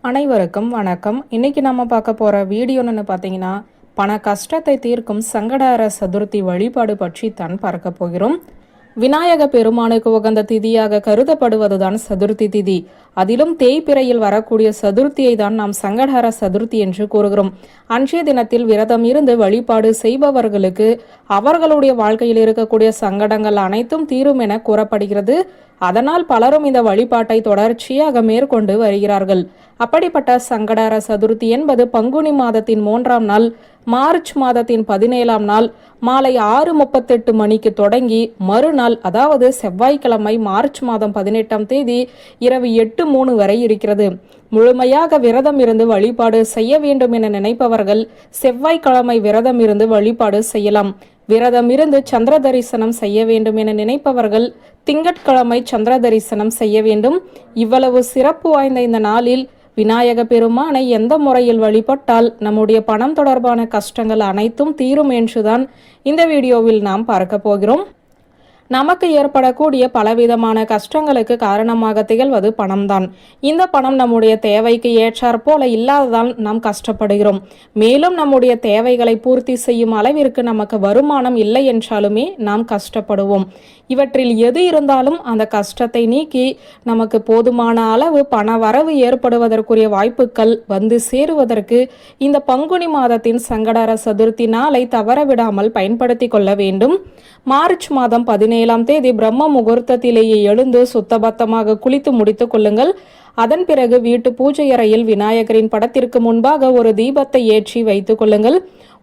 அனைவருக்கும் வணக்கம். இன்னைக்கு நம்ம பார்க்க போற வீடியோன்னு பார்த்தீங்கன்னா, பண கஷ்டத்தை தீர்க்கும் சங்கடஹர சதுர்த்தி வழிபாடு பற்றி தான் பார்க்க போகிறோம். விநாயக பெருமானுக்கு உகந்த திதியாக கருதப்படுவதுதான் சதுர்த்தி திதி. அதிலும் தேய்பிறையில் வரக்கூடிய சதுர்த்தியை தான் நாம் சங்கடஹர சதுர்த்தி என்று கூறுகிறோம். அன்றைய தினத்தில் விரதம் இருந்து வழிபாடு செய்பவர்களுக்கு அவர்களுடைய வாழ்க்கையில் இருக்கக்கூடிய சங்கடங்கள் அனைத்தும் தீரும் என கூறப்படுகிறது. அதனால் பலரும் இந்த வழிபாட்டை தொடர்ச்சியாக மேற்கொண்டு வருகிறார்கள். அப்படிப்பட்ட சங்கடஹர சதுர்த்தி என்பது பங்குனி மாதத்தின் 3ஆம் நாள் மார்ச் மாதத்தின் 17ஆம் நாள் மாலை 6:38 மணிக்கு தொடங்கி மறுநாள் அதாவது செவ்வாய்க்கிழமை மார்ச் மாதம் 18ஆம் தேதி இரவு 8:03 வரை இருக்கிறது. முழுமையாக விரதம் இருந்து வழிபாடு செய்ய வேண்டும் என நினைப்பவர்கள் செவ்வாய்க்கிழமை விரதம் இருந்து வழிபாடு செய்யலாம். விரதம் இருந்து சந்திர தரிசனம் செய்ய வேண்டும் என நினைப்பவர்கள் திங்கட்கிழமை சந்திர தரிசனம் செய்ய வேண்டும். இவ்வளவு சிறப்பு வாய்ந்த இந்த நாளில் விநாயக பெருமானை எந்த முறையில் வழிபட்டால் நம்முடைய பணம் தொடர்பான கஷ்டங்கள் அனைத்தும் தீரும் என்றுதான் இந்த வீடியோவில் நாம் பார்க்க போகிறோம். நமக்கு ஏற்படக்கூடிய பலவிதமான கஷ்டங்களுக்கு காரணமாக திகழ்வது பணம்தான். இந்த பணம் நம்முடைய தேவைக்கு ஏற்றாற் போல இல்லாததால் நாம் கஷ்டப்படுகிறோம். மேலும் நம்முடைய தேவைகளை பூர்த்தி செய்யும் அளவிற்கு நமக்கு வருமானம் இல்லை என்றாலுமே நாம் கஷ்டப்படுவோம். இவற்றில் எது இருந்தாலும் அந்த கஷ்டத்தை நீக்கி நமக்கு போதுமான அளவு பண வரவு ஏற்படுவதற்குரிய வாய்ப்புகள் வந்து சேருவதற்கு இந்த பங்குனி மாதத்தின் சங்கடஹர சதுர்த்தி நாளை தவறவிடாமல் பயன்படுத்தி கொள்ள வேண்டும். மார்ச் மாதம் 17ஆம் தேதி பிரம்ம முகூர்த்தத்திலேயே எழுந்து சுத்தபத்தமாக குளித்து முடித்துக் கொள்ளுங்கள். அதன் பிறகு வீட்டு பூஜை அறையில் விநாயகரின் படத்திற்கு முன்பாக ஒரு தீபத்தை ஏற்றி வைத்துக் கொள்ளுங்கள்.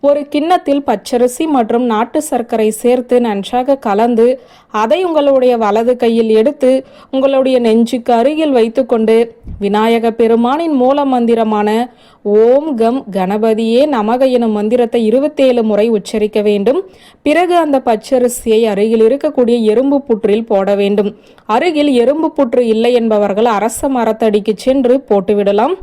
ஒரு கிண்ணத்தில் பச்சரிசி மற்றும் நாட்டு சர்க்கரை சேர்த்து நன்றாக கலந்து அதை உங்களுடைய வலது கையில் எடுத்து உங்களுடைய நெஞ்சுக்கு அருகில் வைத்துக்கொண்டு விநாயக பெருமானின் மூல மந்திரமான ஓம் கம் கணபதியே நமக எனும் மந்திரத்தை 27 முறை உச்சரிக்க வேண்டும். பிறகு அந்த பச்சரிசியை அருகில் இருக்கக்கூடிய எறும்பு புற்றில் போட வேண்டும். அருகில் எறும்பு புற்று இல்லை என்பவர்கள் அரச மரத்தடிக்கு சென்று போட்டுவிடலாம்.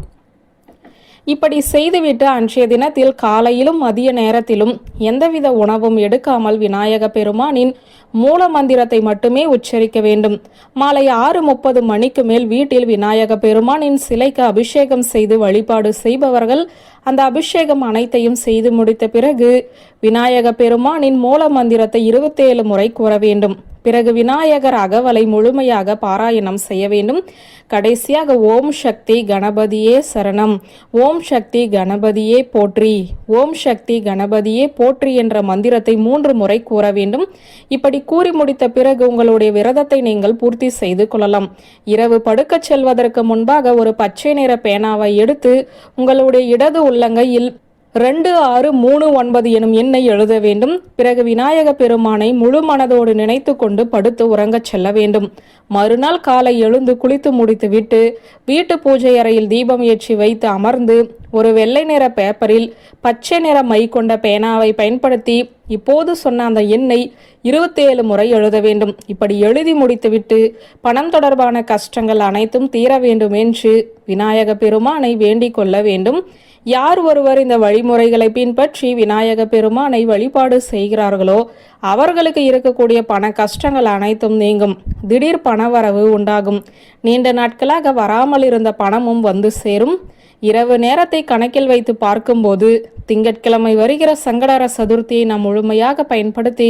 இப்படி செய்துவிட்டு அன்றைய தினத்தில் காலையிலும் மதிய நேரத்திலும் எந்தவித உணவும் எடுக்காமல் விநாயக பெருமானின் மூல மந்திரத்தை மட்டுமே உச்சரிக்க வேண்டும். மாலை 6:30 மணிக்கு மேல் வீட்டில் விநாயக பெருமானின் சிலைக்கு அபிஷேகம் செய்து வழிபாடு செய்பவர்கள் அந்த அபிஷேகம் அனைத்தையும் செய்து முடித்த பிறகு விநாயக பெருமானின் மூல மந்திரத்தை 27 முறை கூற வேண்டும். பிறகு விநாயகர் அகவலை முழுமையாக பாராயணம் செய்ய வேண்டும். கடைசியாக ஓம் சக்தி கணபதியே சரணம், ஓம் சக்தி கணபதியே போற்றி, ஓம் சக்தி கணபதியே போற்றி என்ற மந்திரத்தை 3 முறை கூற வேண்டும். இப்படி கூறி முடித்த பிறகு உங்களுடைய விரதத்தை நீங்கள் பூர்த்தி செய்து கொள்ளலாம். இரவு படுக்கச் செல்வதற்கு முன்பாக ஒரு பச்சை நிற பேனாவை எடுத்து உங்களுடைய இடது உள்ளங்கையில் 2639 எனும் எண்ணை எழுத வேண்டும். பிறகு விநாயக பெருமானை முழு மனதோடு நினைத்து கொண்டு படுத்து உறங்கச் செல்ல வேண்டும். மறுநாள் காலை எழுந்து குளித்து முடித்துவிட்டு வீட்டு பூஜை அறையில் தீபம் ஏற்றி வைத்து அமர்ந்து ஒரு வெள்ளை நிற பேப்பரில் பச்சை நிற மை கொண்ட பேனாவை பயன்படுத்தி இப்போது சொன்ன அந்த எண்ணை 27 முறை எழுத வேண்டும். இப்படி எழுதி முடித்துவிட்டு பணம் தொடர்பான கஷ்டங்கள் அனைத்தும் தீர வேண்டும் என்று விநாயக பெருமானை வேண்டிக் கொள்ள வேண்டும். யார் ஒருவர் இந்த வழிமுறைகளை பின்பற்றி விநாயக பெருமானை வழிபாடு செய்கிறார்களோ அவர்களுக்கு இருக்கக்கூடிய பண கஷ்டங்கள் அனைத்தும் நீங்கும். திடீர் பணவரவு உண்டாகும். நீண்ட நாட்களாக வராமல் இருந்த பணமும் வந்து சேரும். இரவு நேரத்தை கணக்கில் வைத்து பார்க்கும்போது திங்கட்கிழமை வருகிற சங்கடஹர சதுர்த்தியை நாம் முழுமையாக பயன்படுத்தி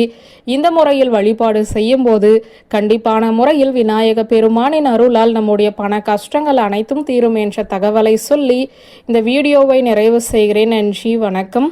இந்த முறையில் வழிபாடு செய்யும் போது கண்டிப்பான முறையில் விநாயக பெருமானின் அருளால் நம்முடைய பண கஷ்டங்கள் அனைத்தும் தீரும் என்ற தகவலை சொல்லி இந்த வீடியோவை நிறைவு செய்கிறேன். நன்றி, வணக்கம்.